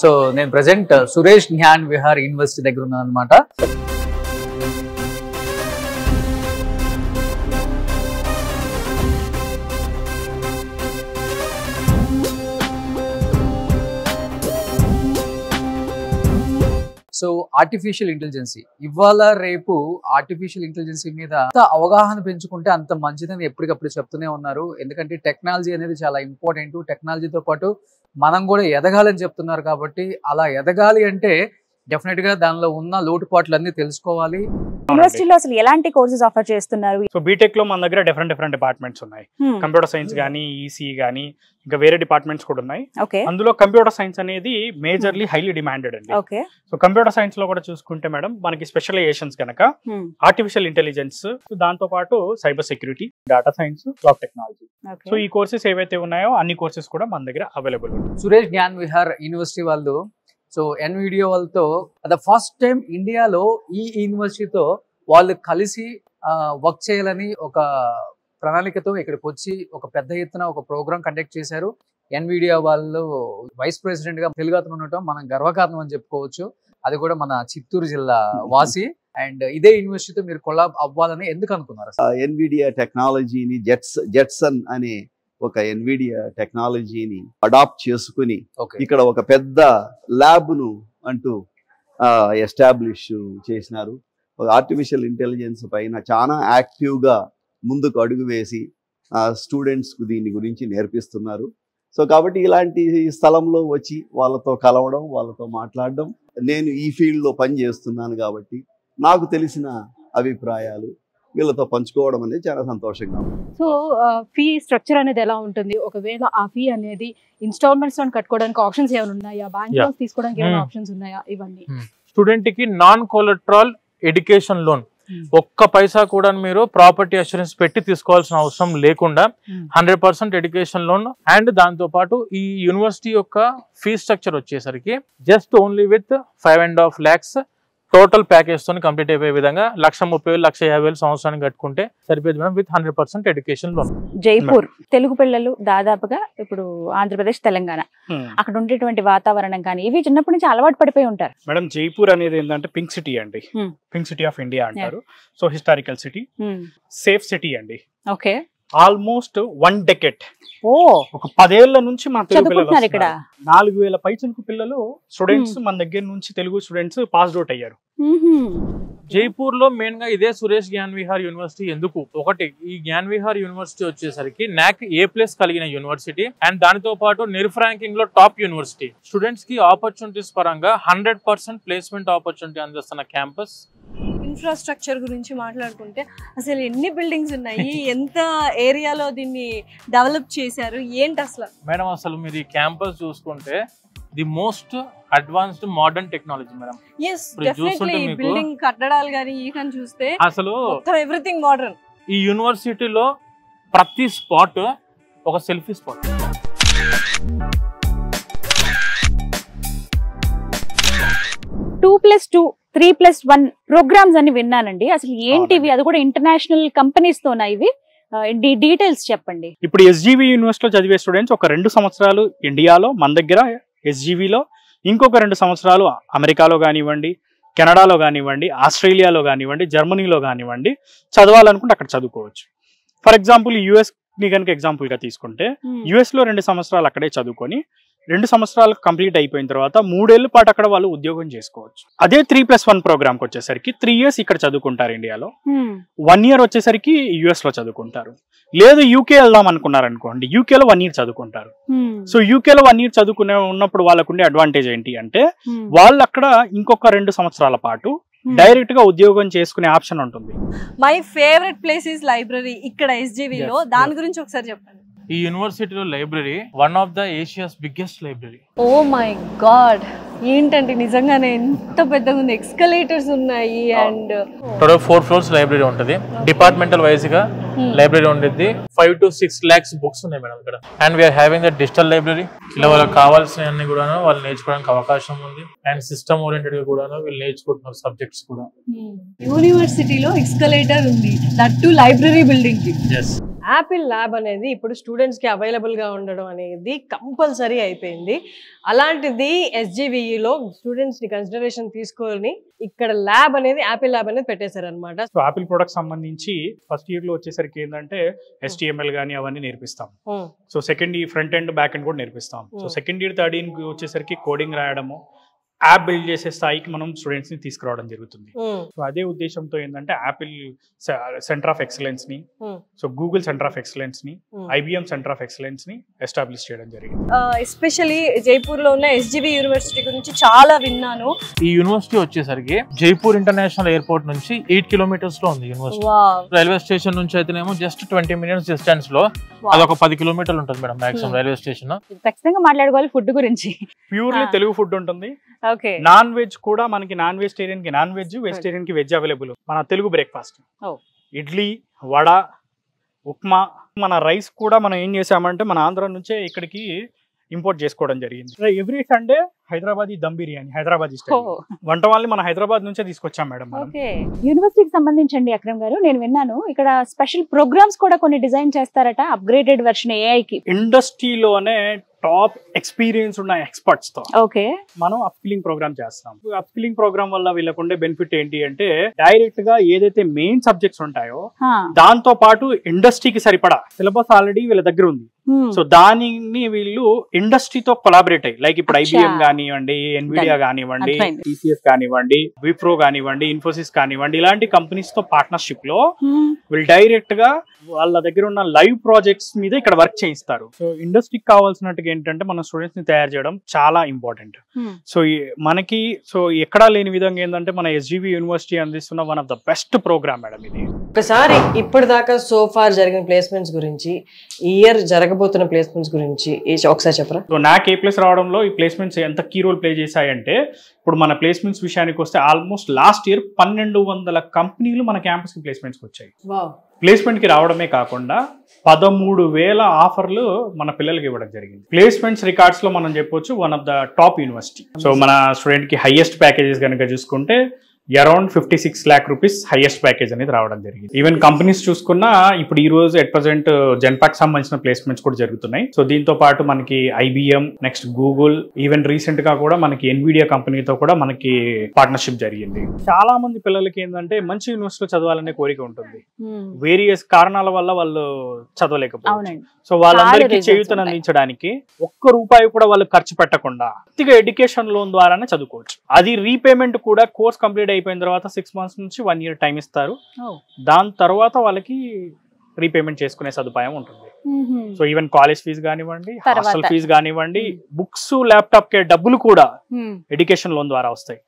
So నేను present Suresh Gyan Vihar university దగ్గర ఉన్నాను అనమాట. సో ఆర్టిఫిషియల్ ఇంటెలిజెన్సీ ఇవాళ రేపు ఆర్టిఫిషియల్ ఇంటెలిజెన్సీ మీద అంత అవగాహన పెంచుకుంటే అంత మంచిదని ఎప్పటికప్పుడు చెప్తూనే ఉన్నారు. ఎందుకంటే టెక్నాలజీ అనేది చాలా ఇంపార్టెంట్. టెక్నాలజీతో పాటు మనం కూడా ఎదగాలని చెప్తున్నారు. కాబట్టి అలా ఎదగాలి అంటే డెఫినెట్ గా దానిలో ఉన్న లోటుపాట్లన్నీ తెలుసుకోవాలి. యూనివర్సిటీలో అసలు ఎలాంటి కోర్సెస్ ఆఫర్ చేస్తున్నారు? సో బీటెక్ లో మన దగ్గర డిఫరెంట్ డిపార్ట్మెంట్స్ ఉన్నాయి. కంప్యూటర్ సైన్స్ గానీ, ఈసీ గానీ, ఇంకా వేరే డిపార్ట్మెంట్స్ కూడా ఉన్నాయి. అందులో కంప్యూటర్ సైన్స్ అనేది మేజర్లీ హైలీ డిమాండెడ్ అండి. సో కంప్యూటర్ సైన్స్ లో కూడా చూసుకుంటే మేడం మనకి స్పెషలైజేషన్స్ కనుక ఆర్టిఫిషియల్ ఇంటెలిజెన్స్, దాంతో పాటు cyber security, data science, cloud technology. So ఈ కోర్సెస్ ఏవైతే ఉన్నాయో అన్ని కోర్సెస్ కూడా మన దగ్గర అవైలబుల్ ఉన్నాయి. సురేష్ జ్ఞాన్ విహార్ యూనివర్సిటీ వాళ్ళు సో ఎన్విడియో వాళ్ళతో ద ఫస్ట్ టైం ఇండియాలో ఈ యూనివర్సిటీతో వాళ్ళు కలిసి వర్క్ చేయాలని ఒక ప్రణాళికతో ఇక్కడికి వచ్చి ఒక పెద్ద ఎత్తున ఒక ప్రోగ్రామ్ కండక్ట్ చేశారు. ఎన్విడియో వాళ్ళు వైస్ ప్రెసిడెంట్ గా తెలుగుతూ ఉండటం మనం గర్వకారణం అని చెప్పుకోవచ్చు. అది కూడా మన చిత్తూరు జిల్లా వాసి. అండ్ ఇదే యూనివర్సిటీతో మీరు కొలాబ్ అవ్వాలని ఎందుకు అనుకున్నారు? ఎన్విడియా టెక్నాలజీని జెట్సన్ అనే ఒక ఎన్విడియా టెక్నాలజీని అడాప్ట్ చేసుకుని ఇక్కడ ఒక పెద్ద ల్యాబ్ ను అంటూ ఎస్టాబ్లిష్ చేసినారు. ఆర్టిఫిషియల్ ఇంటెలిజెన్స్ పైన చాలా యాక్టివ్ గా ముందుకు అడుగు వేసి స్టూడెంట్స్ కు దీని గురించి నేర్పిస్తున్నారు. సో కాబట్టి ఇలాంటి స్థలంలో వచ్చి వాళ్ళతో కలవడం, వాళ్ళతో మాట్లాడడం, నేను ఈ ఫీల్డ్ లో పని చేస్తున్నాను కాబట్టి నాకు తెలిసిన అభిప్రాయాలు వీళ్ళతో పంచుకోవడం అనేది చాలా సంతోషంగా ఉంది. సో ఫీ స్ట్రక్చర్ అనేది ఎలా ఉంటుంది? ఒకవేళ ఆ ఫీ అనేది ఇన్స్టాల్మెంట్స్ లో కట్టుకోవడానికి ఆప్షన్స్ ఏమైనా ఉన్నాయా? బ్యాంక్ లోన్స్ తీసుకోవడానికి ఏమైనా ఆప్షన్స్ ఉన్నాయా? ఇవన్నీ స్టూడెంట్ కి నాన్ కొలెటరల్ ఎడ్యుకేషన్ లోన్, ఒక్క పైసా కూడా మీరు ప్రాపర్టీ అష్యూరెన్స్ పెట్టి తీసుకోవాల్సిన అవసరం లేకుండా 100% ఎడ్యుకేషన్ లోన్. అండ్ దాంతో పాటు ఈ యూనివర్సిటీ యొక్క ఫీ స్ట్రక్చర్ వచ్చేసరికి just only with 5.5 lakhs total package తో కంప్లీట్ అయిపోయే విధంగా 1,30,000 1,50,000 సంవత్సరానికి కట్టుకుంటే సరిపోయింది madam, with 100% education loan. Jaipur Telugu పిల్లలు దాదాపుగా ఇప్పుడు ఆంధ్రప్రదేశ్, తెలంగాణ అక్కడ ఉండేటువంటి వాతావరణం కానీ ఇవి చిన్నప్పటి నుంచి అలవాటు పడిపోయి ఉంటారు. మేడం జైపూర్ అనేది ఏంటంటే పింక్ సిటీ అండి. పింక్ సిటీ ఆఫ్ ఇండియా అంటారు. So historical city, safe city అండి. ఓకే, ఆల్మోస్ట్ 1 decade, ఒక 10 ఏళ్ల నుంచి మన తెలుగు పిల్లలు ఇక్కడ 4,000 పైచలకు పిల్లలు స్టూడెంట్స్ మన దగ్గర నుంచి తెలుగు స్టూడెంట్స్ పాస్డ్ అవుట్ అయ్యారు. జైపూర్ లో మెయిన్ గా ఇదే సురేష్ జ్ఞాన్ విహార్ యూనివర్సిటీ ఎందుకు? ఒకటి, ఈ జ్ఞాన్ విహార్ యూనివర్సిటీ వచ్చేసరికి NAC A+ కలిగిన యూనివర్సిటీ. అండ్ దానితో పాటు నెర్ఫ్ ర్యాంకింగ్ లో టాప్ యూనివర్సిటీ. స్టూడెంట్స్ కి ఆపర్చునిటీస్ పరంగా 100% ప్లేస్మెంట్ ఆపర్చునిటీ అందిస్తున్న క్యాంపస్. ఇన్ఫ్రాస్ట్రక్చర్ గురించి మాట్లాడుకుంటే అసలు ఎన్ని బిల్డింగ్స్ ఉన్నాయి, ఎంత ఏరియాలో దీన్ని డెవలప్ చేశారు, ఏంటి అసలు? మేడం అసలు మీరు ఈ క్యాంపస్ చూసుకుంటే the most advanced modern technology madam. yes definitely building కట్టడాలు గాని ఈ కన్ చూస్తే అసలు ఎవ్రీథింగ్ మోడర్న్. ఈ యూనివర్సిటీలో ప్రతి స్పాట్ ఒక సెల్ఫీ స్పాట్. 2+2 3+1 ప్రోగ్రామ్స్ అని విన్నానండి. అసలు ఏంటివి? అది కూడా ఇంటర్నేషనల్ కంపెనీస్ తోనా ఇవి? డీటెయిల్స్ చెప్పండి. ఇప్పుడు SGV యూనివర్సిటీలో చదివే స్టూడెంట్స్ ఒక 2 సంవత్సరాలు ఇండియాలో మన దగ్గర SGVలో, ఇంకొక 2 సంవత్సరాలు అమెరికాలో కానివ్వండి, కెనడాలో కానివ్వండి, ఆస్ట్రేలియాలో కానివ్వండి, జర్మనీలో కానివ్వండి చదవాలనుకుంటే అక్కడ చదువుకోవచ్చు. ఫర్ ఎగ్జాంపుల్ US ని కనుక ఎగ్జాంపుల్ గా తీసుకుంటే US లో 2 సంవత్సరాలు అక్కడే చదువుకొని 2 సంవత్సరాలు కంప్లీట్ అయిపోయిన తర్వాత 3 ఏళ్ల పాటు అక్కడ వాళ్ళు ఉద్యోగం చేసుకోవచ్చు. అదే 3+1 ప్రోగ్రామ్ కి వచ్చేసరికి 3 years ఇక్కడ చదువుకుంటారు ఇండియాలో, 1 year వచ్చేసరికి US లో చదువుకుంటారు. లేదు UK వెళ్దాం అనుకున్నారు అనుకోండి, UK లో 1 year చదువుకుంటారు. సో UK లో 1 year చదువుకునే ఉన్నప్పుడు వాళ్ళకు ఉండే అడ్వాంటేజ్ ఏంటి అంటే వాళ్ళు అక్కడ ఇంకొక 2 సంవత్సరాల పాటు డైరెక్ట్ గా ఉద్యోగం చేసుకునే ఆప్షన్ ఉంటుంది. My favourite place is library ఇక్కడ SGV లో. దాని గురించి ఒకసారి చెప్పండి. ఈ యూనివర్సిటీలో library one of the Asia's biggest library. Oh my god, ఏంటంటే నిజంగానే ఎంత పెద్దగా ఉంది. ఎక్స్కలేటర్స్ ఉన్నాయి అండ్ టోటల్ 4 floors లైబ్రరీ ఉంటుంది. డిపార్ట్మెంటల్ వైజ్ గా లైబ్రరీ ఉంటుంది. 5 to 6 lakhs బుక్స్ ఉన్నాయి మేడం ఇక్కడ. And we are having the digital library. ఇలా వాళ్ళకి కావాల్సిన అన్ని కూడా వాళ్ళు నేర్చుకోవడానికి అవకాశం ఉంది. అండ్ సిస్టమ్ ఓరియంటెడ్ గా కూడా వీళ్ళు నేర్చుకుంటున్నారు సబ్జెక్ట్స్ కూడా. యూనివర్సిటీలో ఎక్స్కలేటర్ ఉంది, దట్ టు లైబ్రరీ బిల్డింగ్ కి. యాపిల్ ల్యాబ్ అనేది ఇప్పుడు స్టూడెంట్స్ కి అవైలబుల్ గా ఉండడం అనేది కంపల్సరీ అయిపోయింది. అలాంటిది SGVలో స్టూడెంట్స్ ని కన్సిడరేషన్ తీసుకొని ఇక్కడ ల్యాబ్ అనేది యాపిల్ ల్యాబ్ అనేది పెట్టేశారు అనమాట. సో యాపిల్ ప్రొడక్ట్ సంబంధించి ఫస్ట్ ఇయర్ లో వచ్చేసరికి ఏంటంటే HTML గానీ అవన్నీ నేర్పిస్తాం. So second year front end back end కూడా నేర్పిస్తాం. So second year third year వచ్చేసరికి కోడింగ్ రాయడము, యాప్ బిల్డ్ చేసే స్థాయికి మనం స్టూడెంట్స్ ని తీసుకురావడం జరుగుతుంది. సో అదే ఉద్దేశంతో ఏంటంటే యాపిల్ సెంటర్ ఆఫ్ ఎక్సలెన్స్ ని, so Google centre of excellence ని, IBM సెంటర్ ఆఫ్ ఎక్సలెన్స్ ని ఎస్టాబ్లిష్ చేయడం జరిగింది. ఎస్పెషల్లీ జైపూర్ లో ఉన్న SGV యూనివర్సిటీ గురించి చాలా విన్నాను. ఈ యూనివర్సిటీ వచ్చేసరికి జైపూర్ ఇంటర్నేషనల్ ఎయిర్పోర్ట్ నుంచి 8 కిలోమీటర్స్ లో ఉంది యూనివర్సిటీ. రైల్వే స్టేషన్ నుంచి అయితేనేమో జస్ట్ 20 మినిట్స్ డిస్టెన్స్ లో, అదొక 10 కిలోమీటర్లు ఉంటుంది మేడం మాక్సిమం రైల్వే స్టేషన్. ఖచ్చితంగా మాట్లాడుకోవాలి ఫుడ్ గురించి. ప్యూర్లీ తెలుగు ఫుడ్ ఉంటుంది. నాన్ వెజ్ కూడా మనకి నాన్ వెజిటేరియన్ కి నాన్ వెజ్, వెజిటేరియన్ కి వెజ్ అవైలబుల్. మన తెలుగు బ్రేక్ఫాస్ట్ ఇడ్లీ, వడ, ఉప్మా. మన రైస్ కూడా మనం ఏం చేసామంటే మన ఆంధ్ర నుంచే ఇక్కడికి ఇంపోర్ట్ చేసుకోవడం జరిగింది. Every Sunday Hyderabadi dum biryani, Hyderabadi style వంట వాళ్ళని మన హైదరాబాద్ నుంచే తీసుకొచ్చాం మేడం. యూనివర్సిటీకి సంబంధించండి అక్రమ్ గారు, నేను విన్నాను ఇక్కడ స్పెషల్ ప్రోగ్రామ్స్ కూడా కొన్ని డిజైన్ చేస్తారట, అప్గ్రేడెడ్ వెర్షన్ AI కి. ఇండస్ట్రీలోనే టాప్ ఎక్స్పీరియన్స్ ఉన్న ఎక్స్పర్ట్స్ తో మనం అప్స్కిల్లింగ్ ప్రోగ్రామ్ చేస్తాం. అప్స్కిల్లింగ్ ప్రోగ్రామ్ వల్ల వీళ్ళకు ఉండే బెనిఫిట్ ఏంటి అంటే డైరెక్ట్ గా ఏదైతే మెయిన్ సబ్జెక్ట్స్ ఉంటాయో దాంతో పాటు ఇండస్ట్రీకి సరిపడా సిలబస్ ఆల్రెడీ వీళ్ళ దగ్గర ఉంది. సో దానిని వీళ్ళు ఇండస్ట్రీతో కొలాబరేట్ అయ్యి, లైక్ ఇప్పుడు IBM కానివ్వండి, NVIDIA కానివ్వండి, TCS కానివ్వండి, విప్రో కానివ్వండి, ఇన్ఫోసిస్ కానివ్వండి, ఇలాంటి కంపెనీస్ తో పార్ట్నర్షిప్ లో వీళ్ళు డైరెక్ట్ గా వాళ్ళ దగ్గర ఉన్న లైవ్ ప్రాజెక్ట్స్ మీద ఇక్కడ వర్క్ చేయిస్తారు. సో ఇండస్ట్రీకి కావాల్సినట్టుగా ఏంటంటే మన స్టూడెంట్స్ ని తయారు చేయడం చాలా ఇంపార్టెంట్. సో మనకి ఎక్కడా లేని విధంగా ఏంటంటే మన SGV యూనివర్సిటీ అందిస్తున్న one of the best programme madam ఇది. ఒకసారి ఇప్పటిదాకా సోఫార్ జరిగిన ప్లేస్మెంట్స్ గురించి, ఈ ఇయర్ జరగబోతున్న ప్లేస్మెంట్స్ గురించి ఒకసారి చెప్పరా? సో నాకు A+ రావడంలో ఈ ప్లేస్మెంట్స్ ఎంత కీ రోల్ ప్లే చేశాయంటే, ఇప్పుడు మన ప్లేస్మెంట్స్ విషయానికి వస్తే ఆల్మోస్ట్ లాస్ట్ ఇయర్ 1200 కంపెనీలు మన క్యాంపస్ కి ప్లేస్మెంట్స్ వచ్చాయి. ప్లేస్మెంట్ కి రావడమే కాకుండా 13,000 ఆఫర్లు మన పిల్లలకి ఇవ్వడం జరిగింది. ప్లేస్మెంట్స్ రికార్డ్స్ లో మనం చెప్పొచ్చు one of the top university. So మన స్టూడెంట్ కి హైయెస్ట్ ప్యాకేజెస్ కనుక చూసుకుంటే around 56 lakh rupees highest package అనేది రావడం జరిగింది. ఈవెన్ కంపెనీస్ చూసుకున్నా ఇప్పుడు ఈ రోజు ఎట్ ప్రెసెంట్ జెన్పాక్ సంబంధించిన ప్లేస్మెంట్స్ కూడా జరుగుతున్నాయి. సో దీంతో పాటు మనకి IBM, next Google, even recent గా కూడా మనకి NVIDIA కంపెనీతో కూడా మనకి పార్ట్నర్షిప్ జరిగింది. చాలా మంది పిల్లలకి ఏంటంటే మంచి యూనివర్సిటీలో చదవాలనే కోరిక ఉంటుంది. వేరియస్ కారణాల వల్ల వాళ్ళు చదవలేకపోవచ్చు. సో వాళ్ళందరికీ చేయూతను అందించడానికి ₹1 కూడా వాళ్ళు ఖర్చు పెట్టకుండా ఎడ్యుకేషన్ లోన్ ద్వారానే చదువుకోవచ్చు. అది రీపేమెంట్ కూడా కోర్స్ కంప్లీట్ అయిపోయిన తర్వాత 6 months నుంచి 1 year టైం ఇస్తారు. దాని తర్వాత వాళ్ళకి రీపేమెంట్ చేసుకునే సదుపాయం ఉంటుంది. సో ఈవెన్ కాలేజ్ ఫీజు కానివ్వండి, హాస్టల్ ఫీజు కానివ్వండి, బుక్స్, ల్యాప్టాప్ కే డబ్బులు కూడా ఎడ్యుకేషన్ లోన్ ద్వారా వస్తాయి.